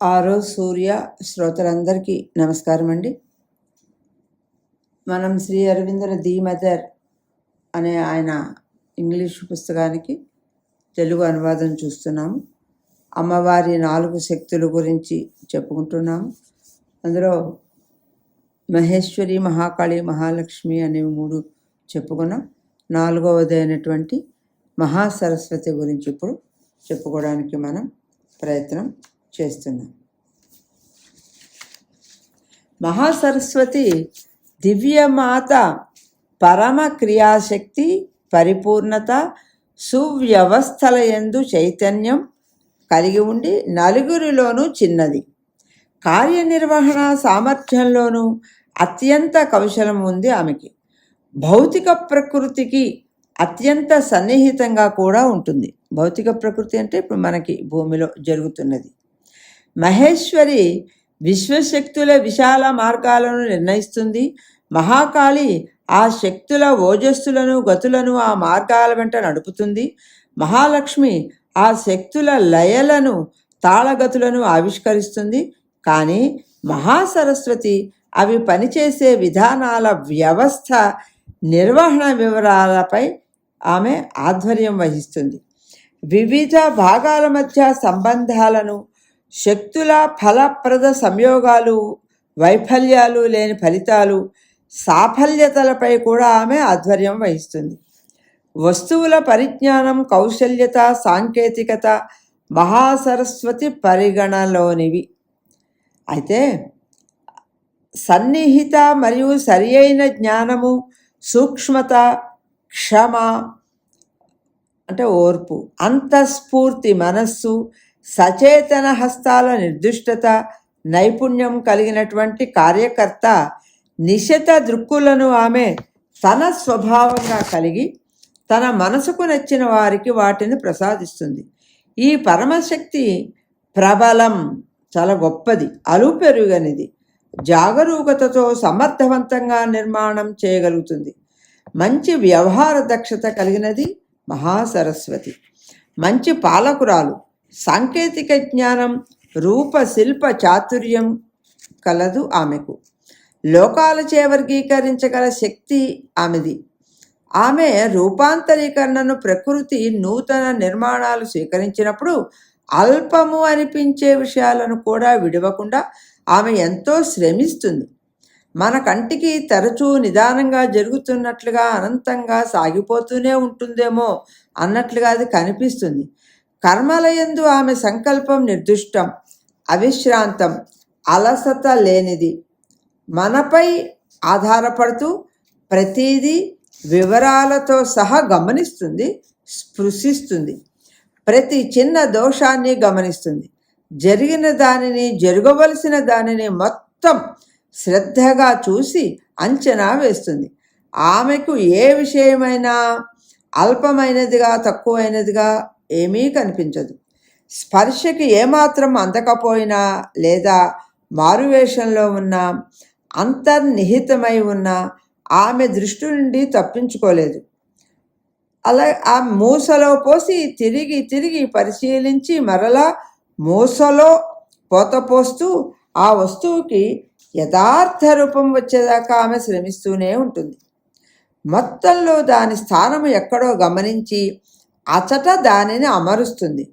ఆరో సూర్య శ్రోతలందరికీ నమస్కారం అండి. మనం శ్రీ అరవిందుల ది మదర్ అనే ఆయన ఇంగ్లీషు పుస్తకానికి తెలుగు అనువాదం చూస్తున్నాము. అమ్మవారి 4 శక్తుల గురించి చెప్పుకుంటున్నాము. అందులో మహేశ్వరి, మహాకాళి, మహాలక్ష్మి అనేవి 3 చెప్పుకున్నాం. 4వది అయినటువంటి మహాసరస్వతి గురించి ఇప్పుడు చెప్పుకోవడానికి మనం ప్రయత్నం చేస్తున్నాం. మహాసరస్వతి దివ్యమాత, పరమ క్రియాశక్తి, పరిపూర్ణత, సువ్యవస్థలయందు చైతన్యం కలిగి ఉండి నలుగురిలోనూ చిన్నది. కార్యనిర్వహణ సామర్థ్యంలోనూ అత్యంత కౌశలం ఉంది ఆమెకి. భౌతిక ప్రకృతికి అత్యంత సన్నిహితంగా కూడా ఉంటుంది. భౌతిక ప్రకృతి అంటే ఇప్పుడు మనకి భూమిలో జరుగుతున్నది. మహేశ్వరి విశ్వశక్తుల విశాల మార్గాలను నిర్ణయిస్తుంది. మహాకాళి ఆ శక్తుల ఓజస్సులను, గతులను ఆ మార్గాల వెంట నడుపుతుంది. మహాలక్ష్మి ఆ శక్తుల లయలను, తాళగతులను ఆవిష్కరిస్తుంది. కానీ మహాసరస్వతి అవి పనిచేసే విధానాల వ్యవస్థ, నిర్వహణ వివరాలపై ఆమె ఆధ్వర్యం వహిస్తుంది. వివిధ భాగాల మధ్య సంబంధాలను, శక్తుల ఫలప్రద సంయోగాలు, వైఫల్యాలు లేని ఫలితాలు, సాఫల్యతలపై కూడా ఆమె ఆధ్వర్యం వహిస్తుంది. వస్తువుల పరిజ్ఞానం, కౌశల్యత, సాంకేతికత మహాసరస్వతి పరిగణలోనివి. అయితే సన్నిహిత మరియు సరి అయిన జ్ఞానము, సూక్ష్మత, క్షమ అంటే ఓర్పు, అంతఃస్ఫూర్తి మనస్సు, సచేతన హస్తాల నిర్దిష్టత, నైపుణ్యం కలిగినటువంటి కార్యకర్త నిశిత దృక్కులను ఆమె తన స్వభావంగా కలిగి తన మనసుకు నచ్చిన వారికి వాటిని ప్రసాదిస్తుంది. ఈ పరమశక్తి ప్రబలం, చాలా గొప్పది, అలుపెరుగనిది, జాగరూకతతో సమర్థవంతంగా నిర్మాణం చేయగలుగుతుంది. మంచి వ్యవహార దక్షత కలిగినది మహాసరస్వతి. మంచి పాలకురాలు, సాంకేతిక జ్ఞానం, రూప శిల్ప చాతుర్యం కలదు ఆమెకు. లోకాలచే వర్గీకరించగల శక్తి ఆమెది. ఆమె రూపాంతరీకరణను ప్రకృతి నూతన నిర్మాణాలు స్వీకరించినప్పుడు అల్పము అనిపించే విషయాలను కూడా విడవకుండా ఆమె ఎంతో శ్రమిస్తుంది. మన కంటికి తరచూ నిదానంగా జరుగుతున్నట్లుగా అనంతంగా సాగిపోతూనే ఉంటుందేమో అన్నట్లుగా అది కనిపిస్తుంది. కర్మలయందు ఆమె సంకల్పం నిర్దిష్టం, అవిశ్రాంతం, అలసత లేనిది. మనపై ఆధారపడుతూ ప్రతిదీ వివరాలతో సహా గమనిస్తుంది, స్పృశిస్తుంది. ప్రతి చిన్న దోషాన్ని గమనిస్తుంది. జరిగిన దానిని, జరగవలసిన దానిని మొత్తం శ్రద్ధగా చూసి అంచనా వేస్తుంది. ఆమెకు ఏ విషయమైనా అల్పమైనదిగా, తక్కువైనదిగా ఏమీ కనిపించదు. స్పర్శకి ఏమాత్రం అందకపోయినా లేదా మారువేషంలో ఉన్నా, అంతర్నిహితమై ఉన్న ఆమె దృష్టి నుండి తప్పించుకోలేదు. అలా ఆ మూసలో పోసి తిరిగి తిరిగి పరిశీలించి మరలా మూసలో పోతపోస్తూ ఆ వస్తువుకి యథార్థ రూపం వచ్చేదాకా ఆమె శ్రమిస్తూనే ఉంటుంది. మొత్తంలో దాని స్థానము ఎక్కడో గమనించి అచట దానిని అమరుస్తుంది.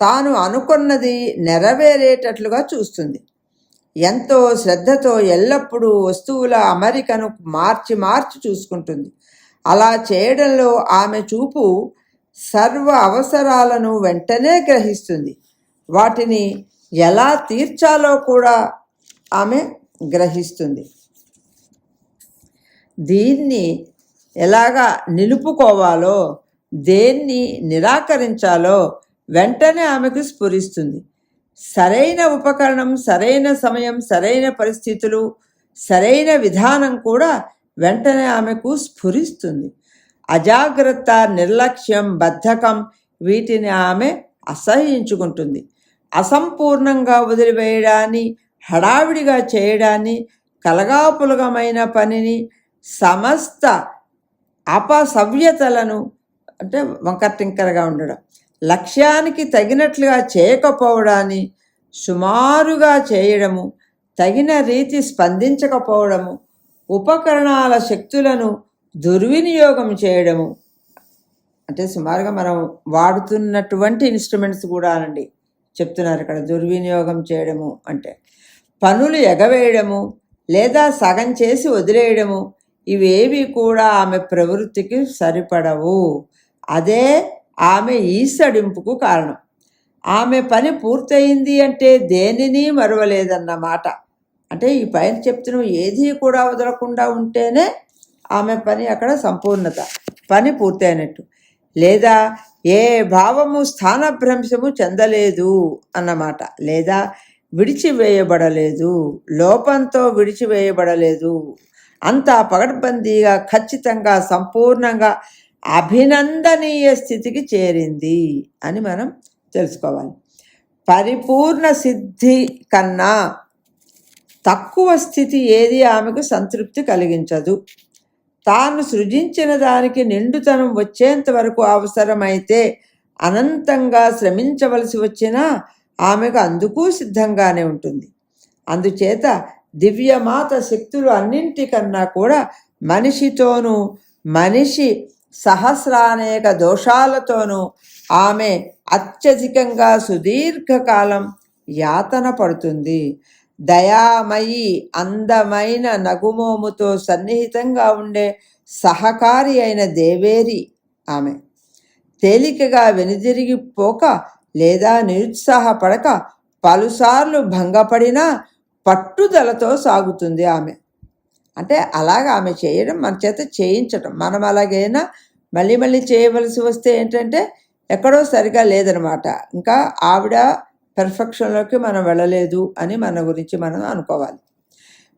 తాను అనుకున్నది నెరవేరేటట్లుగా చూస్తుంది. ఎంతో శ్రద్ధతో ఎల్లప్పుడూ వస్తువుల అమరికను మార్చి మార్చి చూసుకుంటుంది. అలా చేయడంలో ఆమె చూపు సర్వ అవసరాలను వెంటనే గ్రహిస్తుంది. వాటిని ఎలా తీర్చాలో కూడా ఆమె గ్రహిస్తుంది. దీన్ని ఎలాగా నిలుపుకోవాలో, దేన్ని నిరాకరించాలో వెంటనే ఆమెకు స్ఫురిస్తుంది. సరైన ఉపకరణం, సరైన సమయం, సరైన పరిస్థితులు, సరైన విధానం కూడా వెంటనే ఆమెకు స్ఫురిస్తుంది. అజాగ్రత్త, నిర్లక్ష్యం, బద్ధకం వీటిని ఆమె అసహ్యించుకుంటుంది. అసంపూర్ణంగా వదిలివేయడాన్ని, హడావిడిగా చేయడాన్ని, కలగాపులగమైన పనిని, సమస్త అపసవ్యతలను అంటే వంకరటింకరగా ఉండడం, లక్ష్యానికి తగినట్లుగా చేయకపోవడాన్ని, సుమారుగా చేయడము, తగిన రీతి స్పందించకపోవడము, ఉపకరణాల శక్తులను దుర్వినియోగం చేయడము, అంటే సుమారుగా మనం వాడుతున్నటువంటి ఇన్స్ట్రుమెంట్స్ కూడా అనండి చెప్తున్నారు ఇక్కడ. దుర్వినియోగం చేయడము అంటే పనులు ఎగవేయడము లేదా సగం చేసి వదిలేయడము, ఇవేవి కూడా ఆమె ప్రవృత్తికి సరిపడవు. అదే ఆమె ఈసడింపుకు కారణం. ఆమె పని పూర్తయింది అంటే దేనిని మరవలేదన్నమాట. అంటే ఈ పైన చెప్తున్న ఏది కూడా వదలకుండా ఉంటేనే ఆమె పని అక్కడ సంపూర్ణత, పని పూర్తయినట్టు. లేదా ఏ భావము స్థానభ్రంశము చెందలేదు అన్నమాట. లేదా విడిచివేయబడలేదు, లోపంతో విడిచివేయబడలేదు, అంతా పగడ్బందీగా ఖచ్చితంగా సంపూర్ణంగా అభినందనీయ స్థితికి చేరింది అని మనం తెలుసుకోవాలి. పరిపూర్ణ సిద్ధి కన్నా తక్కువ స్థితి ఏది ఆమెకు సంతృప్తి కలిగించదు. తాను సృజించిన దానికి నిండుతనం వచ్చేంత వరకు అవసరమైతే అనంతంగా శ్రమించవలసి వచ్చినా ఆమెకు అందుకు సిద్ధంగానే ఉంటుంది. అందుచేత దివ్యమాత శక్తులు అన్నింటికన్నా కూడా మనిషితోనూ మనిషి సహస్రానేక దోషాలతోనూ ఆమె అత్యధికంగా సుదీర్ఘకాలం యాతన పడుతుంది. దయామయి, అందమైన నగుమోముతో సన్నిహితంగా ఉండే సహకారి అయిన దేవేరి ఆమె. తేలికగా వెనుదిరిగిపోక లేదా నిరుత్సాహపడక పలుసార్లు భంగపడినా పట్టుదలతో సాగుతుంది ఆమె. అంటే అలాగ ఆమె చేయడం, మన చేత చేయించడం. మనం అలాగైనా మళ్ళీ మళ్ళీ చేయవలసి వస్తే ఏంటంటే ఎక్కడో సరిగా లేదనమాట, ఇంకా ఆవిడ పెర్ఫెక్షన్లోకి మనం వెళ్ళలేదు అని మన గురించి మనం అనుకోవాలి.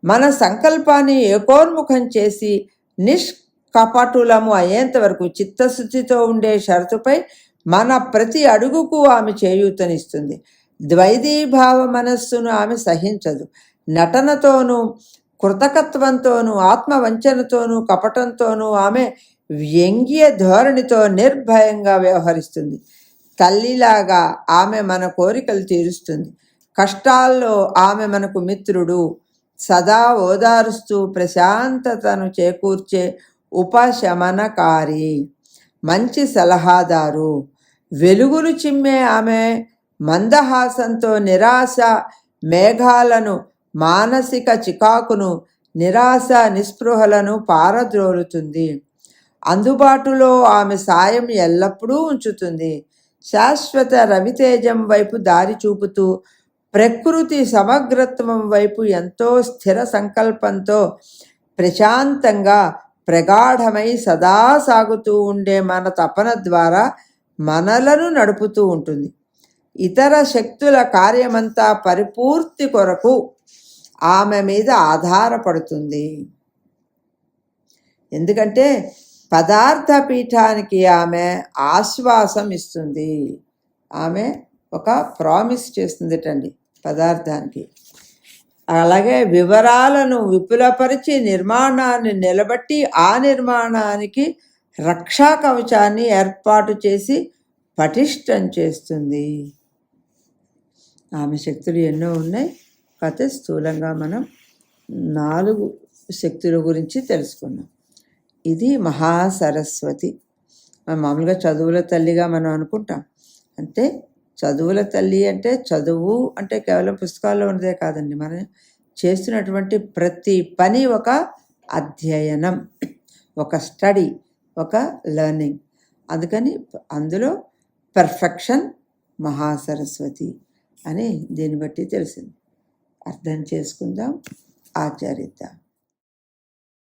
మన సంకల్పాన్ని ఏకోన్ముఖం చేసి నిష్కపటులము అయ్యేంత వరకు చిత్తశుద్ధితో ఉండే షరతుపై మన ప్రతి అడుగుకు ఆమె చేయూతనిస్తుంది. ద్వైతీభావ మనస్సును ఆమె సహించదు. నటనతోనూ కృతకత్వంతోనూ ఆత్మవంచనతోనూ కపటంతోనూ ఆమె వ్యంగ్య ధోరణితో నిర్భయంగా వ్యవహరిస్తుంది. తల్లిలాగా ఆమె మన కోరికలు తీరుస్తుంది. కష్టాల్లో ఆమె మనకు మిత్రుడు, సదా ఓదారుస్తూ ప్రశాంతతను చేకూర్చే ఉపశమనకారి, మంచి సలహాదారు. వెలుగులు చిమ్మే ఆమె మందహాసంతో నిరాశ మేఘాలను, మానసిక చికాకును, నిరాశ నిస్పృహలను పారద్రోలుతుంది. అందుబాటులో ఆమె సాయం ఎల్లప్పుడూ ఉంచుతుంది. శాశ్వత రవితేజం వైపు దారి చూపుతూ ప్రకృతి సమగ్రత్వం వైపు ఎంతో స్థిర సంకల్పంతో ప్రశాంతంగా ప్రగాఢమై సదా సాగుతూ ఉండే మన తపన ద్వారా మనలను నడుపుతూ ఉంటుంది. ఇతర శక్తుల కార్యమంతా పరిపూర్తి కొరకు ఆమె మీద ఆధారపడుతుంది. ఎందుకంటే పదార్థ పీఠానికి ఆమె ఆశ్వాసం ఇస్తుంది. ఆమె ఒక ప్రామిస్ చేస్తుందిటండి పదార్థానికి. అలాగే వివరాలను విపులపరిచి నిర్మాణాన్ని నిలబట్టి ఆ నిర్మాణానికి రక్షా కవచాన్ని ఏర్పాటు చేసి పటిష్టం చేస్తుంది. ఆమె శక్తులు ఎన్నో ఉన్నాయి. కాకపోతే స్థూలంగా మనం 4 శక్తుల గురించి తెలుసుకున్నాం. ఇది మహాసరస్వతి. మామూలుగా చదువుల తల్లిగా మనం అనుకుంటాం. అంటే చదువుల తల్లి అంటే చదువు అంటే కేవలం పుస్తకాల్లో ఉన్నదే కాదండి. మనం చేస్తున్నటువంటి ప్రతి పని ఒక అధ్యయనం, ఒక స్టడీ, ఒక లెర్నింగ్. అందుకని అందులో పర్ఫెక్షన్ మహాసరస్వతి అని దీన్ని బట్టి తెలిసింది. అర్థం చేసుకుందాం, ఆచరిద్దాం.